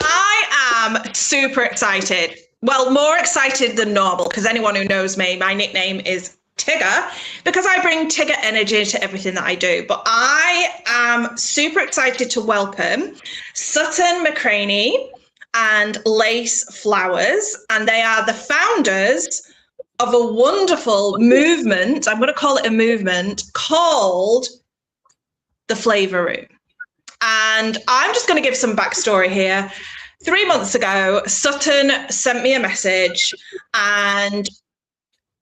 I am super excited. Well, more excited than normal, because anyone who knows me, my nickname is Tigger, because I bring Tigger energy to everything that I do. But I am super excited to welcome Sutton McCraney and Lace Flowers, and they are the founders of a wonderful movement. I'm going to call it a movement called the Flavor Room. And I'm just going to give some backstory here. 3 months ago, Sutton sent me a message, and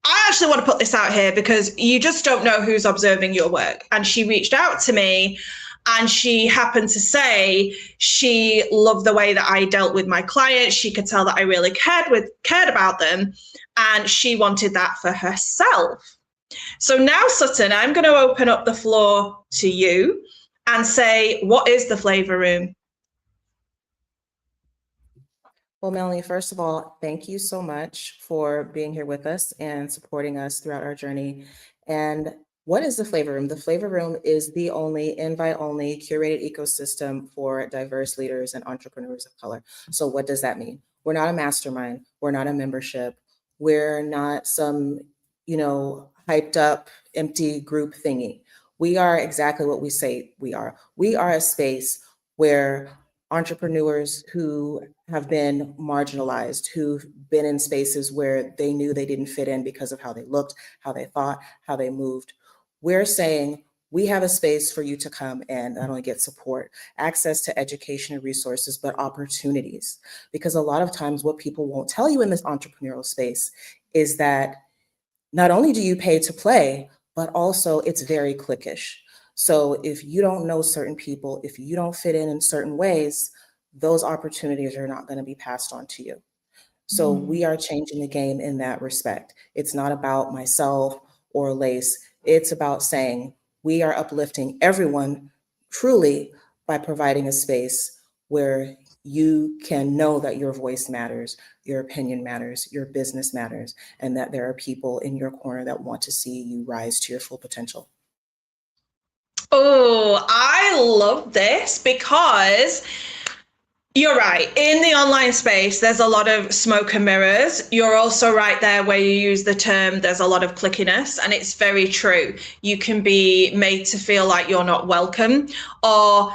I actually want to put this out here because you just don't know who's observing your work. And she reached out to me, and she happened to say she loved the way that I dealt with my clients. She could tell that I really cared about them, and she wanted that for herself. So now, Sutton, I'm going to open up the floor to you and say, what is the Flavor Room? Well, Melanie, first of all, thank you so much for being here with us and supporting us throughout our journey. And what is the Flavor Room? The Flavor Room is the only invite-only curated ecosystem for diverse leaders and entrepreneurs of color. So what does that mean? We're not a mastermind. We're not a membership. We're not some, hyped up, empty group thingy. We are exactly what we say we are. We are a space where entrepreneurs who have been marginalized, who've been in spaces where they knew they didn't fit in because of how they looked, how they thought, how they moved. We're saying we have a space for you to come and not only get support, access to education and resources, but opportunities. Because a lot of times what people won't tell you in this entrepreneurial space is that not only do you pay to play, but also it's very cliquish. So if you don't know certain people, if you don't fit in certain ways, those opportunities are not going to be passed on to you. So we are changing the game in that respect. It's not about myself or Lace. It's about saying we are uplifting everyone truly by providing a space where you can know that your voice matters, your opinion matters, your business matters, and that there are people in your corner that want to see you rise to your full potential. Oh, I love this because you're right. In the online space, there's a lot of smoke and mirrors. You're also right there where you use the term, there's a lot of clickiness, and it's very true. You can be made to feel like you're not welcome, or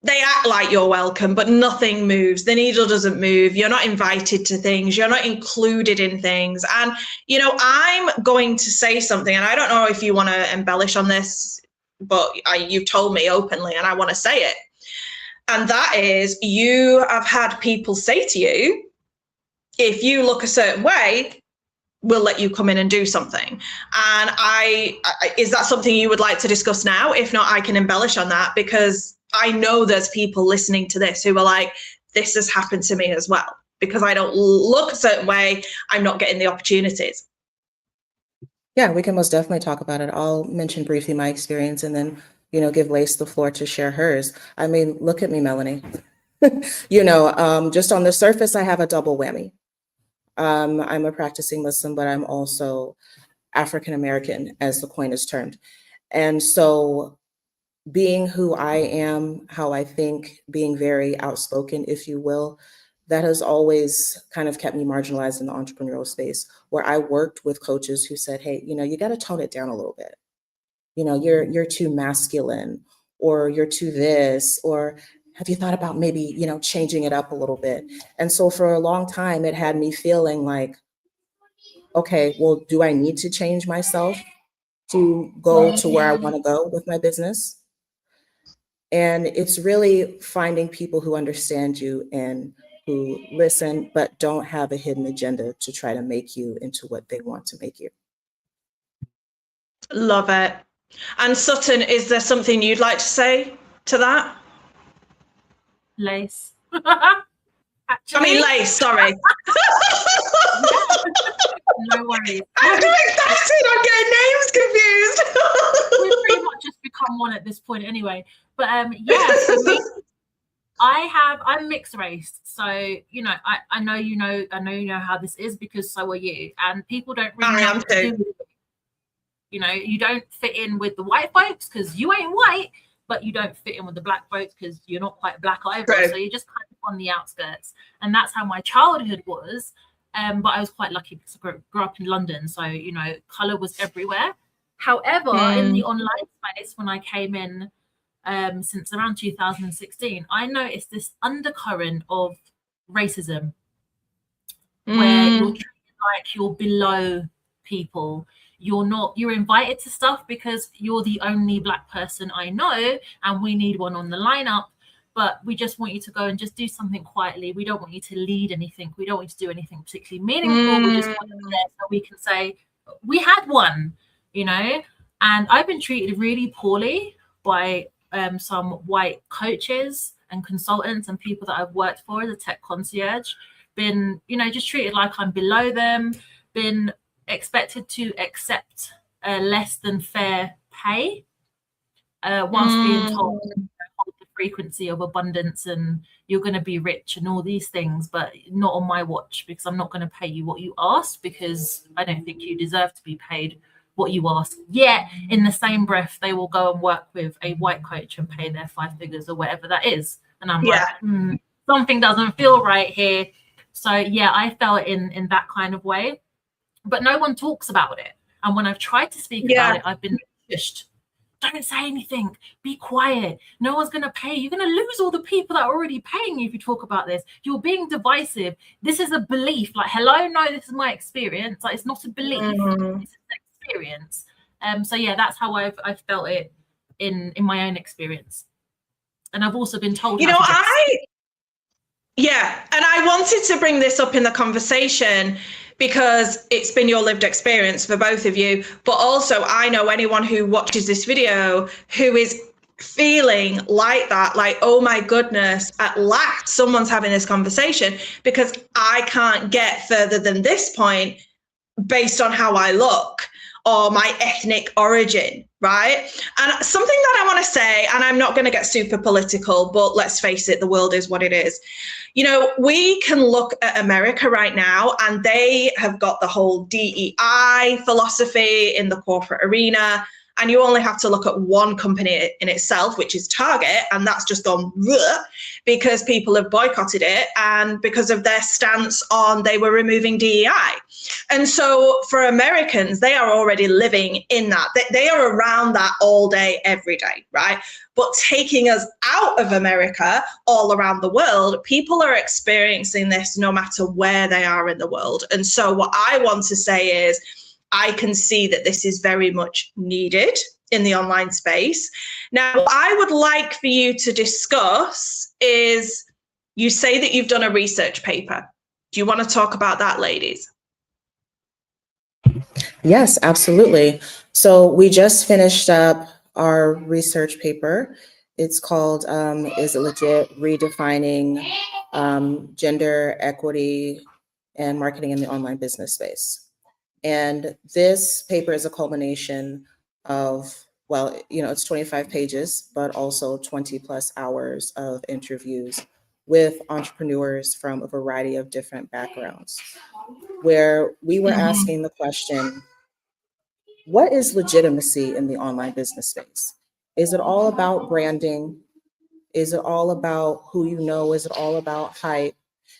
they act like you're welcome, but nothing moves. The needle doesn't move. You're not invited to things. You're not included in things. And, I'm going to say something, and I don't know if you want to embellish on this, but you've told me openly, and I want to say it. And that is, you have had people say to you, if you look a certain way, we'll let you come in and do something. And is that something you would like to discuss now? If not, I can embellish on that, because I know there's people listening to this who are like, this has happened to me as well. Because I don't look a certain way, I'm not getting the opportunities. Yeah, we can most definitely talk about it. I'll mention briefly my experience and then, give Lace the floor to share hers. I mean, look at me, Melanie. Just on the surface, I have a double whammy. I'm a practicing Muslim, but I'm also African-American, as the coin is termed. And so being who I am, how I think, being very outspoken, if you will, that has always kind of kept me marginalized in the entrepreneurial space, where I worked with coaches who said, hey, you got to tone it down a little bit. You're too masculine, or you're too this, or have you thought about maybe, changing it up a little bit? And so for a long time, it had me feeling like, okay, well, do I need to change myself to go to where I want to go with my business? And it's really finding people who understand you and who listen, but don't have a hidden agenda to try to make you into what they want to make you. Love it. And Sutton, is there something you'd like to say to that? Lace. Lace, sorry. No worries. I'm too excited. I'm getting names confused. We've pretty much just become one at this point anyway. But for me, I'm mixed race. So, I know you know how this is, because so are you. And people don't really know what to do with it. You don't fit in with the white folks because you ain't white. but you don't fit in with the black votes because you're not quite black either. True. So you're just kind of on the outskirts. And that's how my childhood was. But I was quite lucky because I grew up in London. So, you know, color was everywhere. However, in the online space, when I came in since around 2016, I noticed this undercurrent of racism where you're treated like you're below people. You're invited to stuff because you're the only black person I know and we need one on the lineup, but we just want you to go and just do something quietly. We don't want you to lead anything. We don't want you to do anything particularly meaningful. We just want you there so we can say, we had one, you know? And I've been treated really poorly by some white coaches and consultants and people that I've worked for as a tech concierge. Been, you know, just treated like I'm below them, been expected to accept less than fair pay whilst being told hold the frequency of abundance and you're going to be rich and all these things, but not on my watch, because I'm not going to pay you what you asked because I don't think you deserve to be paid what you ask. Yet in the same breath, they will go and work with a white coach and pay their 5 figures or whatever that is. And I'm like, something doesn't feel right here. So yeah, I felt in that kind of way, but no one talks about it. And when I've tried to speak about it, I've been pushed. Don't say anything. Be quiet. No one's going to pay. You're going to lose all the people that are already paying you if you talk about this. You're being divisive. This is a belief. Like, hello, no, this is my experience. Like, it's not a belief. It's an experience. So yeah, that's how I've felt it in my own experience. And I've also been told, you know, and I wanted to bring this up in the conversation because it's been your lived experience for both of you, but also I know anyone who watches this video who is feeling like that, like, oh my goodness, at last someone's having this conversation, because I can't get further than this point based on how I look or my ethnic origin, right? And something that I want to say, and I'm not going to get super political, but let's face it, the world is what it is. You know, we can look at America right now and they have got the whole DEI philosophy in the corporate arena. And you only have to look at one company in itself, which is Target, and that's just gone because people have boycotted it and because of their stance on they were removing DEI. And so for Americans, they are already living in that. They are around that all day, every day, right? But taking us out of America, all around the world, people are experiencing this no matter where they are in the world. And so what I want to say is, I can see that this is very much needed in the online space. Now, what I would like for you to discuss is, you say that you've done a research paper. Do you want to talk about that, ladies? Yes, absolutely. So we just finished up our research paper. It's called, Is It Legit? Redefining Gender Equity and Marketing in the Online Business Space. And this paper is a culmination of, well, you know, it's 25 pages, but also 20 plus hours of interviews with entrepreneurs from a variety of different backgrounds, where we were asking the question, what is legitimacy in the online business space? Is it all about branding? Is it all about who you know? Is it all about hype?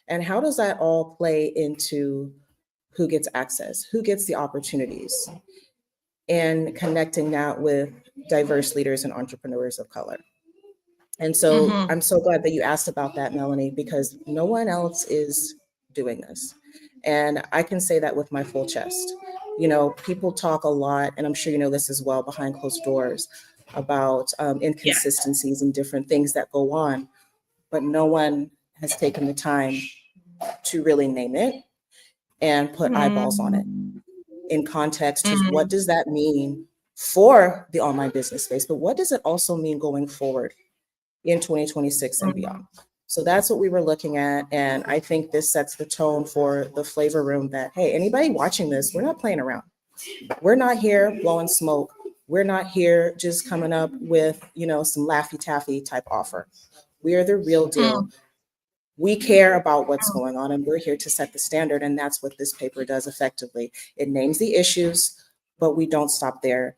And how does that all play into who gets access, who gets the opportunities, and connecting that with diverse leaders and entrepreneurs of color? And so I'm so glad that you asked about that, Melanie, because no one else is doing this. And I can say that with my full chest. You know, people talk a lot, and I'm sure you know this as well, behind closed doors, about inconsistencies and different things that go on, but no one has taken the time to really name it and put eyeballs on it in context to what does that mean for the online business space, but what does it also mean going forward in 2026 and beyond? So that's what we were looking at. And I think this sets the tone for the flavor room that, hey, anybody watching this, we're not playing around. We're not here blowing smoke. We're not here just coming up with, you know, some Laffy Taffy type offer. We are the real deal. We care about what's going on, and we're here to set the standard. And that's what this paper does effectively. It names the issues, but we don't stop there.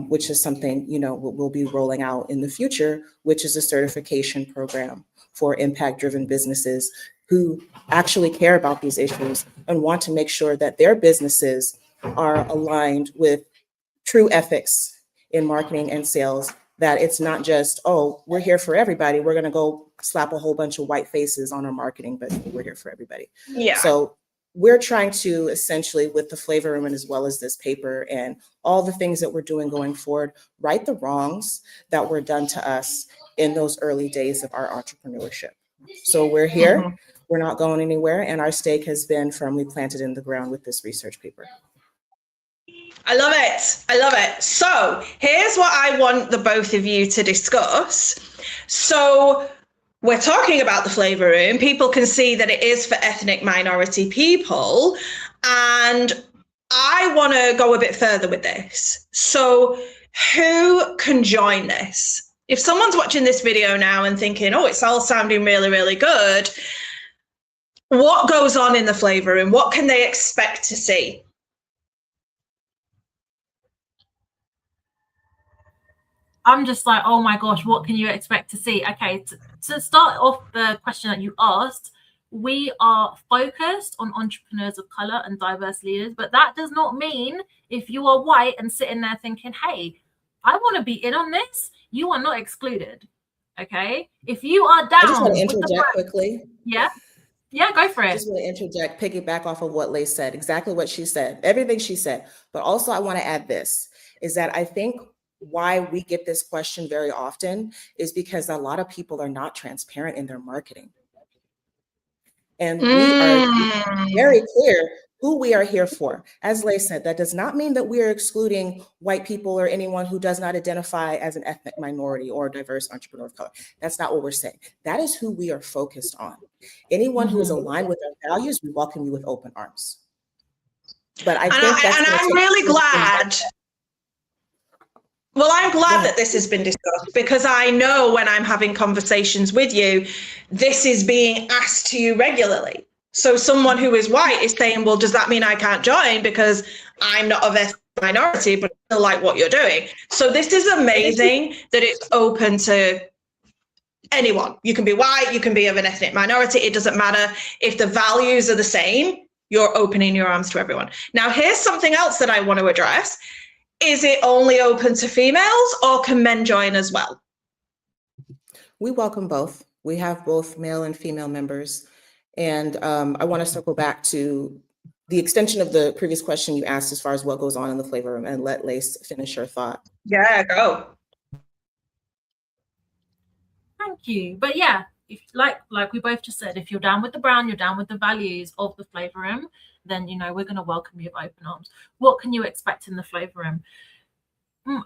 which is something, we'll be rolling out in the future, which is a certification program for impact-driven businesses who actually care about these issues and want to make sure that their businesses are aligned with true ethics in marketing and sales, that it's not just, oh, we're here for everybody. We're going to go slap a whole bunch of white faces on our marketing, but we're here for everybody. Yeah. So we're trying to essentially, with the flavor room and as well as this paper and all the things that we're doing going forward, right the wrongs that were done to us in those early days of our entrepreneurship. So we're here, we're not going anywhere, and our stake has been firmly planted in the ground with this research paper. I love it. I love it. So here's what I want the both of you to discuss. So we're talking about the flavor room. People can see that it is for ethnic minority people. And I want to go a bit further with this. So who can join this? If someone's watching this video now and thinking, oh, it's all sounding really, really good, what goes on in the flavor room? What can they expect to see? I'm just like, oh my gosh, what can you expect to see? Okay, to start off the question that you asked, we are focused on entrepreneurs of color and diverse leaders, but that does not mean if you are white and sitting there thinking, hey, I want to be in on this, you are not excluded. Okay, if you are down, I just want to interject quickly. Yeah, go for it. I just want to interject, piggyback off of what Lay said, exactly what she said, everything she said. But also I want to add this, is that I think why we get this question very often is because a lot of people are not transparent in their marketing. And we are very clear who we are here for. As Lay said, that does not mean that we are excluding white people or anyone who does not identify as an ethnic minority or a diverse entrepreneur of color. That's not what we're saying. That is who we are focused on. Anyone who is aligned with our values, we welcome you with open arms. But I think that's, and I'm really glad. Well, I'm glad that this has been discussed, because I know when I'm having conversations with you, this is being asked to you regularly. So someone who is white is saying, well, does that mean I can't join because I'm not of ethnic minority, but I still like what you're doing? So this is amazing that it's open to anyone. You can be white, you can be of an ethnic minority. It doesn't matter. If the values are the same, you're opening your arms to everyone. Now, here's something else that I want to address. Is it only open to females, or can men join as well? We welcome both. We have both male and female members. And I want to circle back to the extension of the previous question you asked as far as what goes on in the flavor room, and let Lace finish her thought. Yeah, go. Thank you. But yeah, if like we both just said, if you're down with the brand, you're down with the values of the flavor room, then we're going to welcome you with open arms. What can you expect in the flavor room?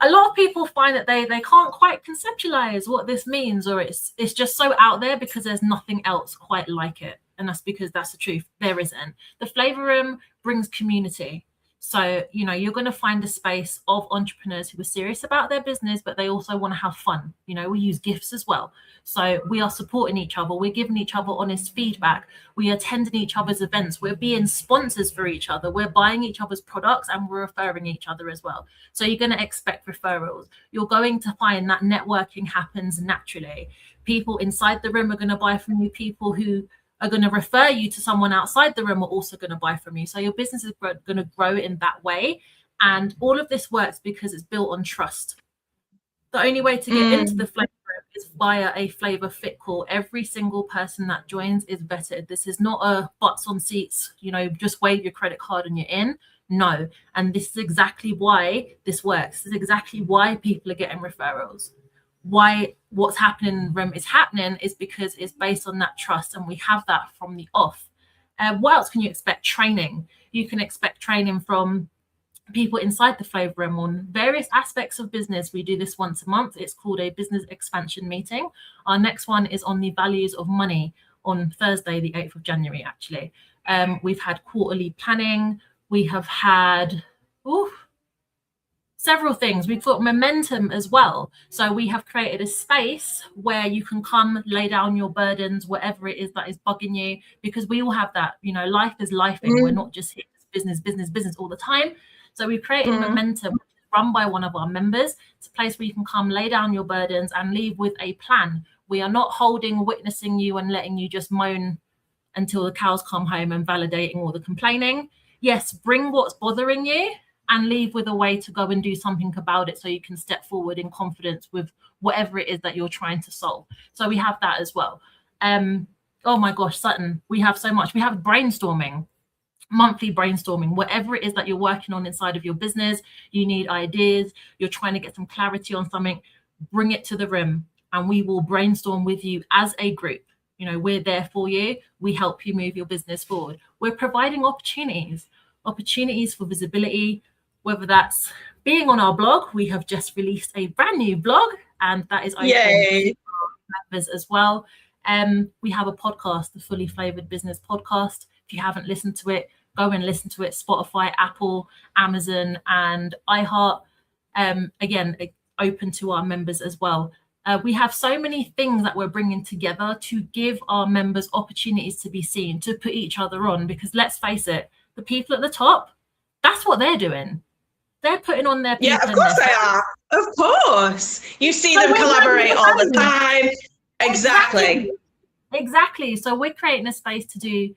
A lot of people find that they can't quite conceptualize what this means, or it's just so out there because there's nothing else quite like it. And that's because that's the truth. There isn't. The flavor room brings community. So, you're going to find a space of entrepreneurs who are serious about their business, but they also want to have fun. We use gifts as well. So we are supporting each other. We're giving each other honest feedback. We are attending each other's events. We're being sponsors for each other. We're buying each other's products, and we're referring each other as well. So you're going to expect referrals. You're going to find that networking happens naturally. People inside the room are going to buy from you. People who are going to refer you to someone outside the room are also going to buy from you. So your business is going to grow in that way. And all of this works because it's built on trust. The only way to get into the flavor room is via a flavor fit call. Every single person that joins is vetted. This is not a butts on seats, just wave your credit card and you're in. No. And this is exactly why this works. This is exactly why people are getting referrals. Why what's happening in the room is happening is because it's based on that trust, and we have that from the off. What else can you expect? Training. You can expect training from people inside the flavor room on various aspects of business. We do this once a month. It's called a business expansion meeting. Our next one is on the values of money on Thursday, the 8th of January, actually. We've had quarterly planning. We have had several things. We've got momentum as well. So we have created a space where you can come lay down your burdens, whatever it is that is bugging you, because we all have that, life is lifing. We're not just here business all the time. So we've created momentum, which is run by one of our members. It's a place where you can come lay down your burdens and leave with a plan. We are not holding, witnessing you and letting you just moan until the cows come home and validating all the complaining. Yes, bring what's bothering you and leave with a way to go and do something about it so you can step forward in confidence with whatever it is that you're trying to solve. So we have that as well. Oh my gosh, Sutton, we have so much. We have brainstorming, monthly brainstorming, whatever it is that you're working on inside of your business, you need ideas, you're trying to get some clarity on something, bring it to the room and we will brainstorm with you as a group. You know, we're there for you. We help you move your business forward. We're providing opportunities for visibility, whether that's being on our blog. We have just released a brand new blog and that is open to members as well. We have a podcast, the Fully Flavored Business Podcast. If you haven't listened to it, go and listen to it. Spotify, Apple, Amazon, and iHeart. Again, open to our members as well. We have so many things that we're bringing together to give our members opportunities to be seen, to put each other on, because let's face it, the people at the top, that's what they're doing. They're putting on their people. Yeah, of course they are. Of course. You see them collaborate all the time. Exactly. So we're creating a space to do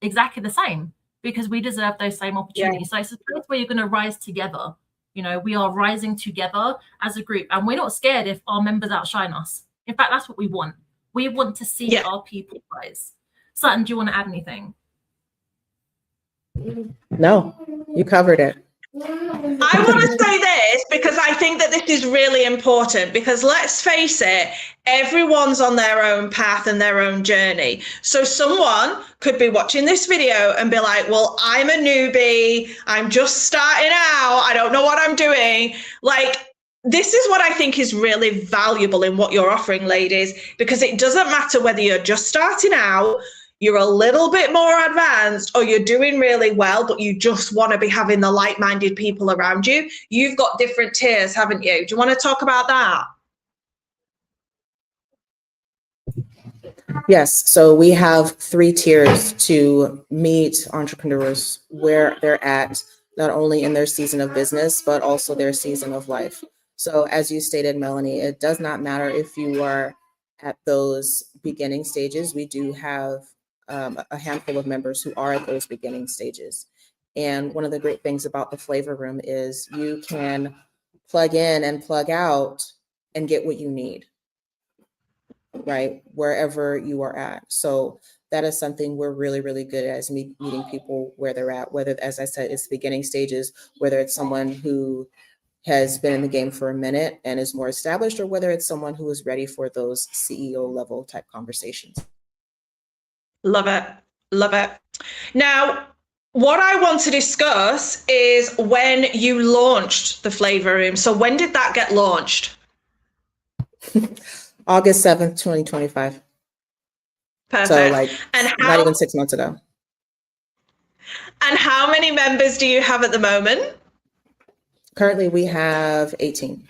exactly the same because we deserve those same opportunities. So it's a place where you're going to rise together. You know, we are rising together as a group and we're not scared if our members outshine us. In fact, that's what we want. We want to see our people rise. Sutton, do you want to add anything? No, you covered it. I want to say this because I think that this is really important because let's face it, everyone's on their own path and their own journey. So someone could be watching this video and be like, well, I'm a newbie. I'm just starting out. I don't know what I'm doing. Like, this is what I think is really valuable in what you're offering, ladies, because it doesn't matter whether you're just starting out, you're a little bit more advanced, or you're doing really well, but you just want to be having the like-minded people around you. You've got different tiers, haven't you? Do you want to talk about that? Yes. So we have 3 tiers to meet entrepreneurs where they're at, not only in their season of business, but also their season of life. So as you stated, Melanie, it does not matter if you are at those beginning stages. We do have a handful of members who are at those beginning stages. And one of the great things about the Flavor Room is you can plug in and plug out and get what you need, right? Wherever you are at. So that is something we're really, really good at, is meeting people where they're at, whether, as I said, it's beginning stages, whether it's someone who has been in the game for a minute and is more established, or whether it's someone who is ready for those CEO level type conversations. Love it. Love it. Now, what I want to discuss is when you launched the Flavor Room. So when did that get launched? August 7th, 2025. Perfect. So not even 6 months ago. And how many members do you have at the moment? Currently, we have 18.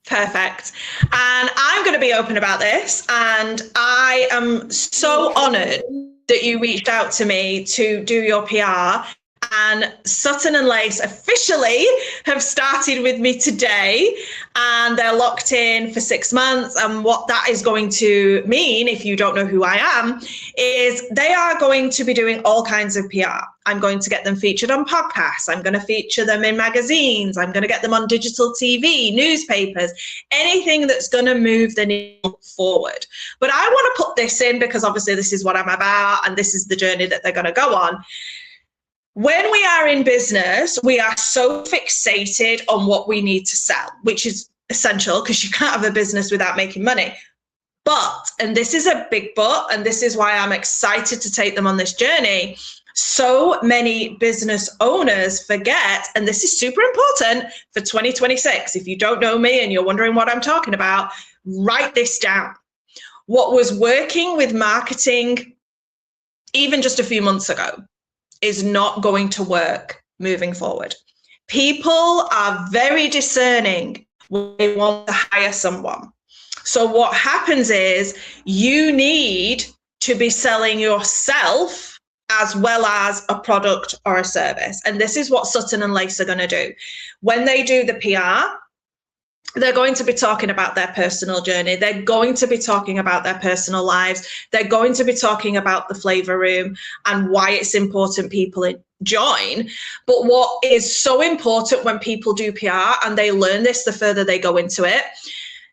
Perfect. And I'm going to be open about this. And I am so honored that you reached out to me to do your PR. And Sutton and Lace officially have started with me today, and they're locked in for 6 months. And what that is going to mean, if you don't know who I am, is they are going to be doing all kinds of PR. I'm going to get them featured on podcasts. I'm going to feature them in magazines. I'm going to get them on digital TV, newspapers, anything that's going to move the needle forward. But I want to put this in because obviously this is what I'm about, and this is the journey that they're going to go on. When we are in business, we are so fixated on what we need to sell, which is essential because you can't have a business without making money. But, and this is a big but, and this is why I'm excited to take them on this journey, so many business owners forget, and this is super important for 2026. If you don't know me and you're wondering what I'm talking about, write this down. What was working with marketing even just a few months ago is not going to work moving forward. People are very discerning when they want to hire someone. So what happens is you need to be selling yourself as well as a product or a service. And this is what Sutton and Lace are going to do. When they do the PR, they're going to be talking about their personal journey. They're going to be talking about their personal lives. They're going to be talking about the flavor room and why it's important people join. But what is so important when people do PR, and they learn this the further they go into it,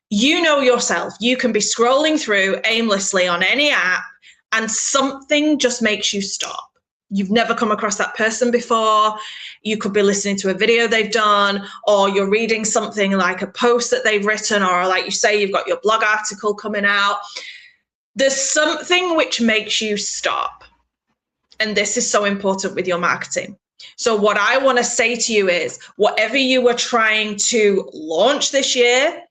you know yourself, you can be scrolling through aimlessly on any app and something just makes you stop. You've never come across that person before. You could be listening to a video they've done, or you're reading something like a post that they've written, or like you say, you've got your blog article coming out. There's something which makes you stop. And this is so important with your marketing. So what I want to say to you is, whatever you were trying to launch this year,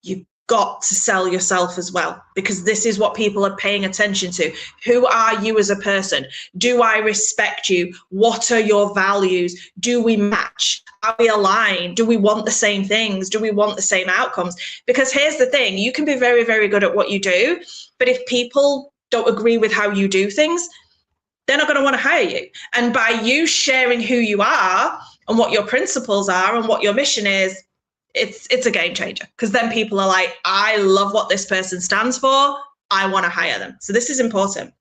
you've got to sell yourself as well, because this is what people are paying attention to. Who are you as a person? Do I respect you? What are your values? Do we match? Are we aligned? Do we want the same things? Do we want the same outcomes? Because here's the thing, you can be very, very good at what you do, but if people don't agree with how you do things, they're not going to want to hire you. And by you sharing who you are and what your principles are and what your mission is, it's a game changer, because then people are like, I love what this person stands for. I want to hire them. So this is important.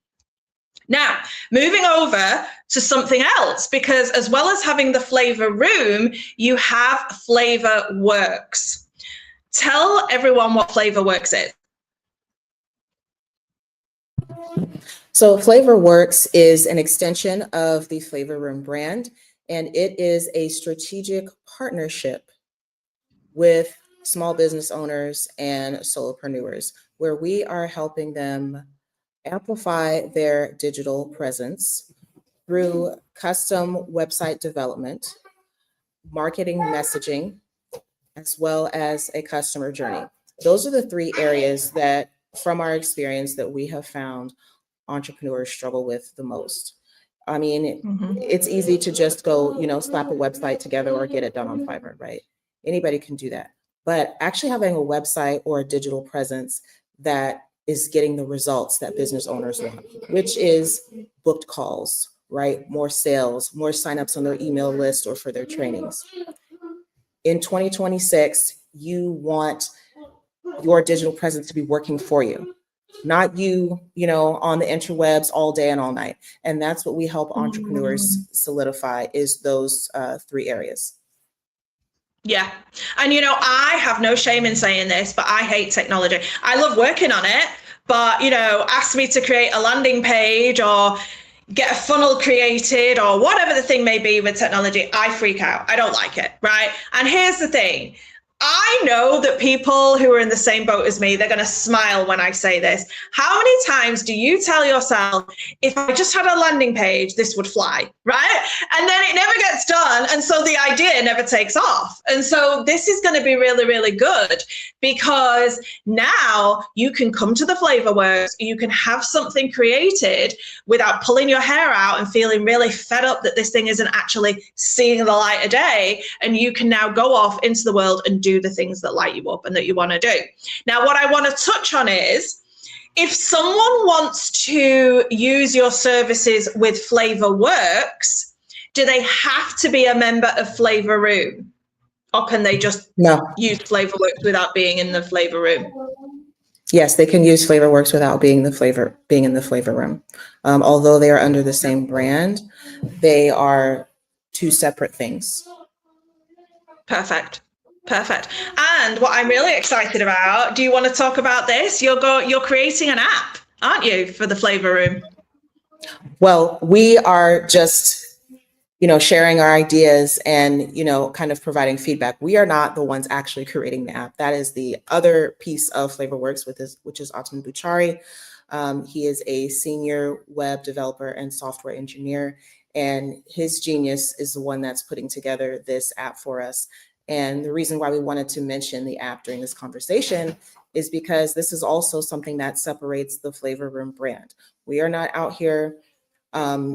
Now, moving over to something else, because as well as having the flavor room, you have Flavor Works. Tell everyone what Flavor Works is. So Flavor Works is an extension of the Flavor Room brand, and it is a strategic partnership with small business owners and solopreneurs, where we are helping them amplify their digital presence through custom website development, marketing messaging, as well as a customer journey. Those are the three areas that, from our experience, that we have found entrepreneurs struggle with the most. I mean, it's easy to just go, slap a website together or get it done on Fiverr, right? Anybody can do that. But actually having a website or a digital presence that is getting the results that business owners want, which is booked calls, right? More sales, more signups on their email list or for their trainings. In 2026, you want your digital presence to be working for you, not you, on the interwebs all day and all night. And that's what we help entrepreneurs solidify, is those three areas. Yeah. And, I have no shame in saying this, but I hate technology. I love working on it, but, ask me to create a landing page or get a funnel created or whatever the thing may be with technology, I freak out. I don't like it, right? And here's the thing. I know that people who are in the same boat as me, they're going to smile when I say this. How many times do you tell yourself, if I just had a landing page, this would fly, right? And then it never gets done. And so the idea never takes off. And so this is going to be really, really good, because now you can come to the Flavor Works, you can have something created without pulling your hair out and feeling really fed up that this thing isn't actually seeing the light of day. And you can now go off into the world and do the things that light you up and that you want to do. Now, what I want to touch on is, if someone wants to use your services with Flavor Works, do they have to be a member of Flavor Room? Or can they just use Flavor Works without being in the Flavor Room? Yes, they can use Flavor Works without being in the Flavor Room. Although they are under the same brand, they are two separate things. Perfect. And what I'm really excited about, do you want to talk about this? You're creating an app, aren't you, for the Flavor Room? Well, we are just, sharing our ideas and, kind of providing feedback. We are not the ones actually creating the app. That is the other piece of Flavor Works, which is Autumn Buchari. He is a senior web developer and software engineer, and his genius is the one that's putting together this app for us. And the reason why we wanted to mention the app during this conversation is because this is also something that separates the Flavor Room brand. We are not out here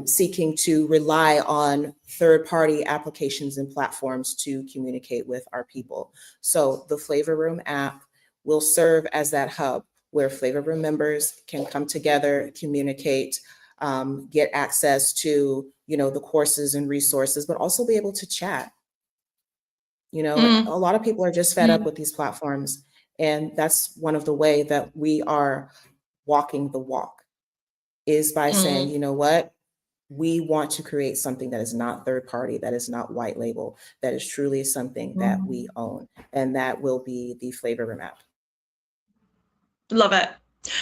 seeking to rely on third-party applications and platforms to communicate with our people. So the Flavor Room app will serve as that hub where Flavor Room members can come together, communicate, get access to, the courses and resources, but also be able to chat. A lot of people are just fed up with these platforms. And that's one of the ways that we are walking the walk, is by saying, you know what? We want to create something that is not third party, that is not white label, that is truly something that we own. And that will be the Flavor Room app. Love it.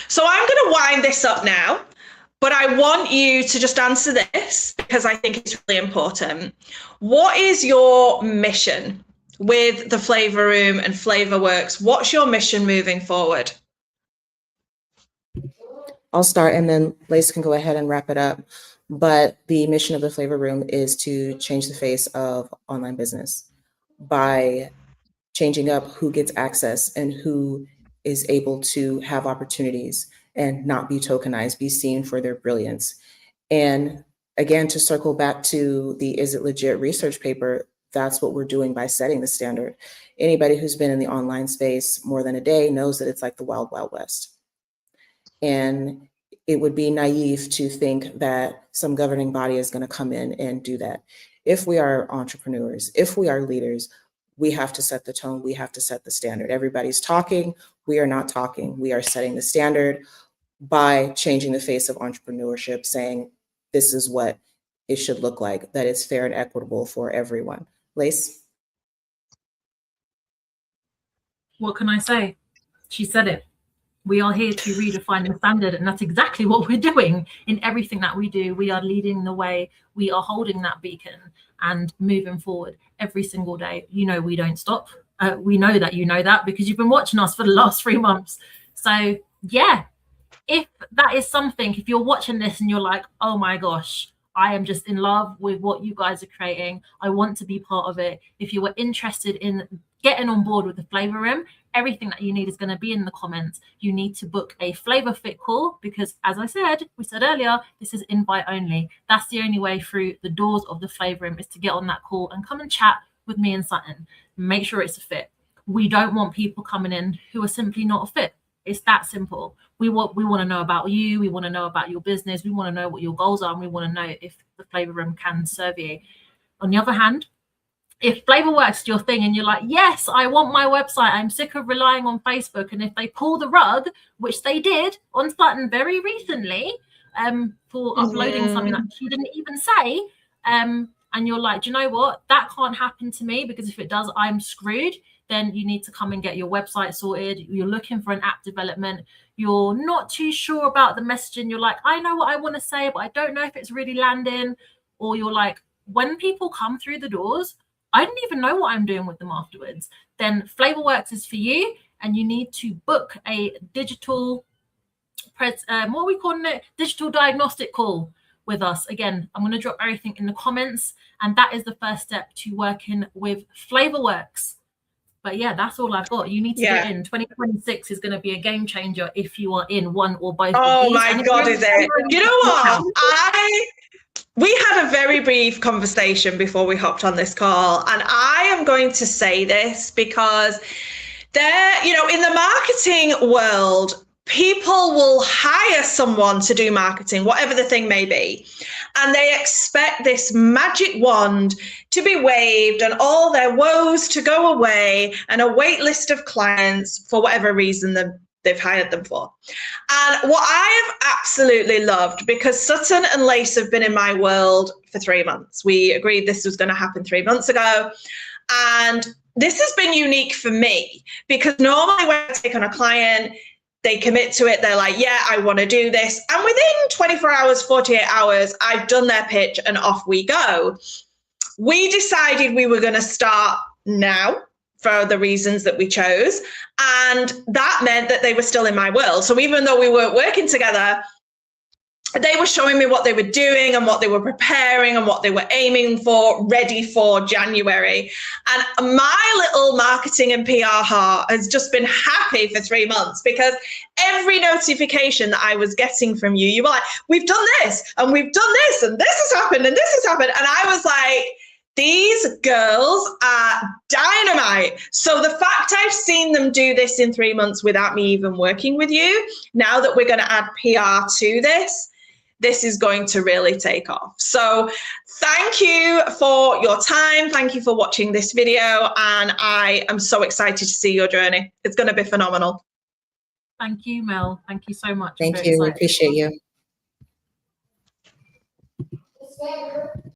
So I'm going to wind this up now, but I want you to just answer this because I think it's really important. What is your mission with the Flavor Room and FlavorWorks? What's your mission moving forward? I'll start and then Lace can go ahead and wrap it up. But the mission of the Flavor Room is to change the face of online business by changing up who gets access and who is able to have opportunities and not be tokenized, be seen for their brilliance. And again, to circle back to the Is It Legit research paper, that's what we're doing by setting the standard. Anybody who's been in the online space more than a day knows that it's like the wild, wild west. And it would be naive to think that some governing body is going to come in and do that. If we are entrepreneurs, if we are leaders, we have to set the tone. We have to set the standard. Everybody's talking. We are not talking. We are setting the standard by changing the face of entrepreneurship, saying this is what it should look like, that it's fair and equitable for everyone. Lace? What can I say? She said it. We are here to redefine the standard, and that's exactly what we're doing in everything that we do. We are leading the way. We are holding that beacon and moving forward every single day. We don't stop. We know that you know that because you've been watching us for the last 3 months. So yeah, if that is something, if you're watching this and you're like, oh my gosh, I am just in love with what you guys are creating, I want to be part of it. If you were interested in getting on board with the Flavor Room, everything that you need is going to be in the comments. You need to book a Flavor Fit call because, as we said earlier, this is invite only. That's the only way through the doors of the Flavor Room, is to get on that call and come and chat with me and Sutton. Make sure it's a fit. We don't want people coming in who are simply not a fit. It's that simple. We want to know about you. We want to know about your business. We want to know what your goals are, and we want to know if the Flavor Room can serve you. On the other hand, if FlavorWorks is your thing and you're like, yes, I want my website, I'm sick of relying on Facebook, and if they pull the rug, which they did on Sutton very recently, for uploading something that she didn't even say, and you're like, do you know what? That can't happen to me because if it does, I'm screwed. Then you need to come and get your website sorted. You're looking for an app development. You're not too sure about the messaging. You're like, I know what I want to say, but I don't know if it's really landing. Or you're like, when people come through the doors, I don't even know what I'm doing with them afterwards. Then FlavorWorks is for you, and you need to book a digital, what are we calling it? Digital diagnostic call with us. Again, I'm going to drop everything in the comments, and that is the first step to working with FlavorWorks. But yeah, that's all I've got. You need to get in. 2026 is going to be a game changer if you are in one or both of these. My God, is it? You know what? We had a very brief conversation before we hopped on this call, and I am going to say this because in the marketing world, people will hire someone to do marketing, whatever the thing may be, and they expect this magic wand to be waved and all their woes to go away and a wait list of clients for whatever reason they've hired them for. And what I have absolutely loved, because Sutton and Lace have been in my world for 3 months. We agreed this was going to happen 3 months ago. And this has been unique for me because normally when I take on a client, they commit to it. They're like, yeah, I want to do this. And within 24 hours, 48 hours, I've done their pitch and off we go. We decided we were going to start now for the reasons that we chose. And that meant that they were still in my world. So even though we weren't working together, they were showing me what they were doing and what they were preparing and what they were aiming for, ready for January. And my little marketing and PR heart has just been happy for 3 months because every notification that I was getting from you, you were like, we've done this and we've done this and this has happened and this has happened. And I was like, these girls are dynamite. So the fact I've seen them do this in 3 months without me even working with you, now that we're going to add PR to this, this is going to really take off. So thank you for your time. Thank you for watching this video. And I am so excited to see your journey. It's going to be phenomenal. Thank you, Mel. Thank you so much. Thank you. We appreciate you.